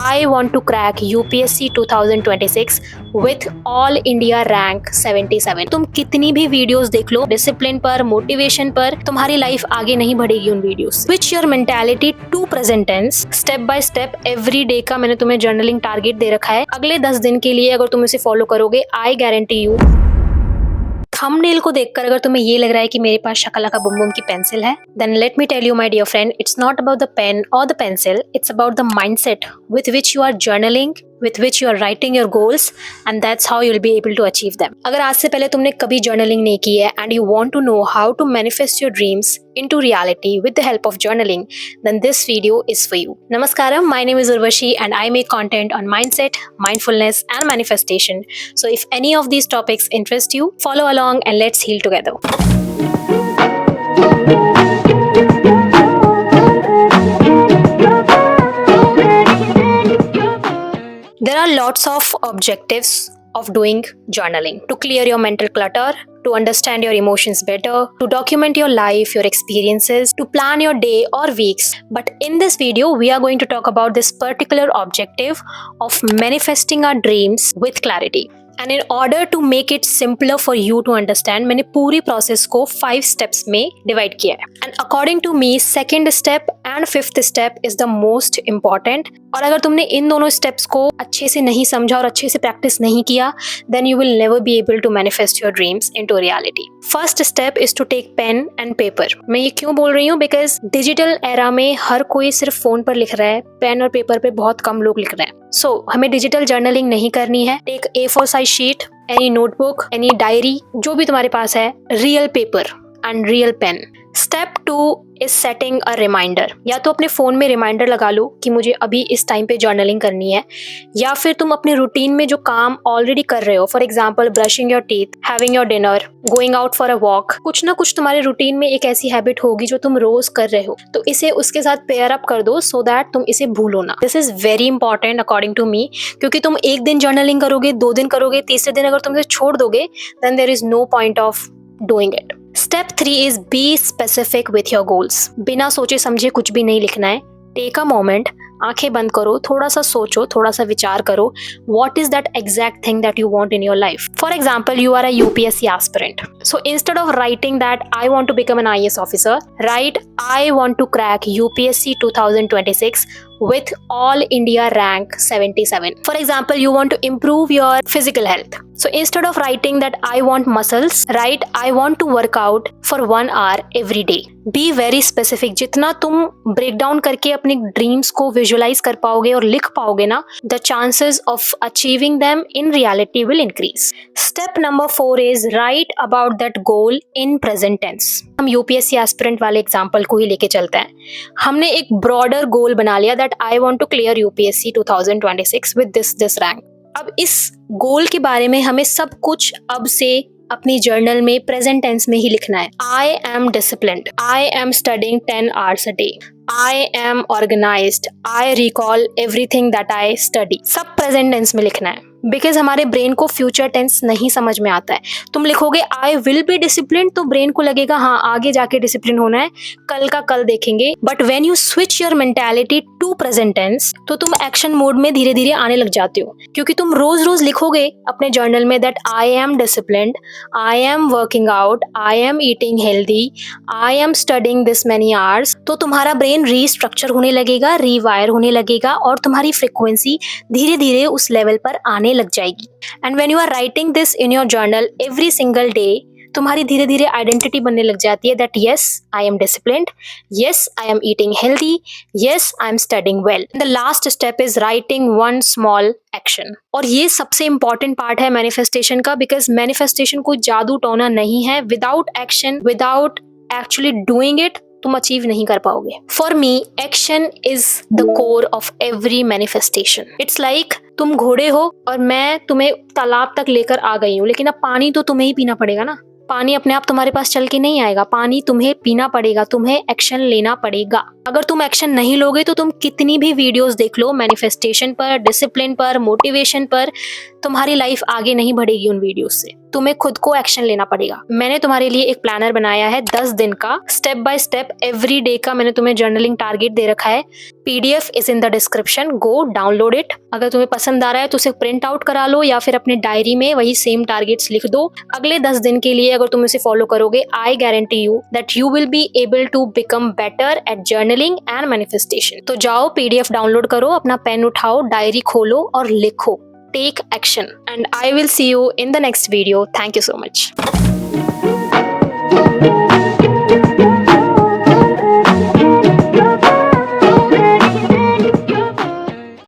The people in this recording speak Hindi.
I want to crack UPSC 2026 with all India rank 77। तुम कितनी भी वीडियोस देख लो डिसिप्लिन पर, मोटिवेशन पर, तुम्हारी लाइफ आगे नहीं बढ़ेगी उन videos. Switch your mentality to present tense. Step by step every day का मैंने तुम्हें जर्नलिंग टारगेट दे रखा है। अगले 10 दिन के लिए अगर तुम इसे फॉलो करोगे, आई गारंटी यू, थंबनेल को देखकर अगर तुम्हें ये लग रहा है कि मेरे पास शकलाका बुम बुम की पेंसिल है, then let me tell you my dear friend, it's not about the pen और the pencil, it's about the mindset with which you are journaling, with which you are writing your goals, and that's how you'll be able to achieve them. अगर आज से पहले तुमने कभी journaling नहीं की है and you want to know how to manifest your dreams into reality with the help of journaling, then this video is for you. Namaskaram, my name is Urvashi and I make content on mindset, mindfulness and manifestation. So if any of these topics interest you, follow along and let's heal together. There are lots of objectives of doing journaling: to clear your mental clutter, to understand your emotions better, to document your life, your experiences, to plan your day or weeks. But in this video, we are going to talk about this particular objective of manifesting our dreams with clarity. And in order to make it simpler for you to understand, मैंने पूरी प्रोसेस को 5 स्टेप्स में डिवाइड किया है. And according to me, second step and fifth step is the most important. और अगर तुमने इन दोनों स्टेप्स को अच्छे से नहीं समझा और अच्छे से प्रैक्टिस नहीं किया, then you will never be able to manifest your dreams into reality. First step is to take pen and paper. मैं ये क्यों बोल रही हूँ? Because डिजिटल एरा में हर कोई सिर्फ फोन पर लिख रहा है, पेन और पेपर पे बहुत कम लोग लिख रहे हैं. So हमें डिजिटल जर्नलिंग नहीं करनी है. Take A4 size sheet, any notebook, any diary, जो भी तुम्हारे पास है, real paper and real pen. Step 2 is setting a reminder. या तो अपने फोन में रिमाइंडर लगा लो कि मुझे अभी इस टाइम पे जर्नलिंग करनी है, या फिर तुम अपने रूटीन में जो काम ऑलरेडी कर रहे हो, for example brushing your teeth, having your dinner, going out for a walk, कुछ ना कुछ तुम्हारे रूटीन में एक ऐसी हैबिट होगी जो तुम रोज कर रहे हो, तो इसे उसके साथ पेयर अप कर दो सो दैट तुम इसे भूलो ना. This is very important according to me, क्योंकि तुम एक दिन जर्नलिंग करोगे, 2 दिन करोगे, तीसरे दिन अगर तुम इसे छोड़ दोगे, then there is no point of doing it. Step 3 is be specific with your goals. बिना सोचे समझे कुछ भी नहीं लिखना है. Take a moment, आंखें बंद करो, थोड़ा सा सोचो, थोड़ा सा विचार करो. What is that exact thing that you want in your life? For example, you are a UPSC aspirant. So instead of writing that I want to become an IAS officer, write I want to crack UPSC 2026 with all India rank 77. For example, you want to improve your physical health. So instead of writing that I want muscles, write I want to work out for 1 hour every day. Be very specific. जितना तुम ब्रेक डाउन करके अपने ड्रीम्स को विजुअलाइज कर पाओगे और लिख पाओगे ना, the chances of achieving them in reality will increase. Step number 4 is write about that goal in present tense. हम यूपीएससी एस्पिरेंट वाले एग्जाम्पल को ही लेके चलते हैं. हमने एक ब्रॉडर गोल बना लिया that I want to clear UPSC 2026 with this rank. अब इस गोल के बारे में हमें सब कुछ अब से अपनी जर्नल में प्रेजेंट टेंस में ही लिखना है. आई am disciplined, I am studying 10 hours a day, I am organized, I recall everything that I study. सब प्रेजेंट टेंस में लिखना है, बिकॉज हमारे ब्रेन को फ्यूचर टेंस नहीं समझ में आता है. तुम लिखोगे आई विल बी डिसिप्लिन, तो ब्रेन को लगेगा हाँ आगे जाके डिसिप्लिन होना है, कल का कल देखेंगे. But when you switch your mentality to present tense, तो तुम एक्शन मोड में धीरे धीरे आने लग जाते हो, क्योंकि तुम रोज रोज लिखोगे अपने जर्नल में that I am disciplined, I am working out, I am eating healthy, I am studying this many hours. तो तुम्हारा ब्रेन रीस्ट्रक्चर होने लगेगा, रीवायर होने लगेगा और तुम्हारी फ्रीक्वेंसी धीरे धीरे उस लेवल पर आने लग जाएगी. And when you are writing this in your journal every single day, तुम्हारी धीरे धीरे आइडेंटिटी बनने लग जाती है that yes I am disciplined, yes I am eating healthy, yes I am studying well. The last step is writing one small action. और ये सबसे इंपॉर्टेंट पार्ट है मैनिफेस्टेशन का, बिकॉज मैनिफेस्टेशन कोई जादू टोना नहीं है. Without action, without actually doing it, तुम अचीव नहीं कर पाओगे. For me action is the core of every manifestation. It's like तुम घोड़े हो और मैं तुम्हें तालाब तक लेकर आ गई हूँ, लेकिन अब पानी तो तुम्हें ही पीना पड़ेगा ना. पानी अपने आप तुम्हारे पास चल के नहीं आएगा, पानी तुम्हें पीना पड़ेगा, तुम्हें एक्शन लेना पड़ेगा। अगर तुम एक्शन नहीं लोगे तो तुम कितनी भी वीडियोस देख लो मैनिफेस्टेशन पर, डिसिप्लिन पर, मोटिवेशन पर, तुम्हारी लाइफ आगे नहीं बढ़ेगी उन वीडियोस से। तुम्हें खुद को एक्शन लेना पड़ेगा। मैंने तुम्हारे लिए एक प्लानर बनाया है 10 दिन का, step by step every day का मैंने तुम्हें जर्नलिंग टारगेट दे रखा है। PDF is in the description, go download it. अगर तुम्हें पसंद आ रहा है तो उसे प्रिंट आउट करा लो या फिर अपने डायरी में वही सेम टारगेट्स लिख दो। अगले 10 दिन के लिए अगर तुम इसे फॉलो करोगे, I guarantee you that you will be able to become better at journaling and manifestation. तो जाओ PDF डाउनलोड करो, अपना पेन उठाओ, डायरी खोलो और लिखो। Take action and I will see you in the next video. Thank you so much.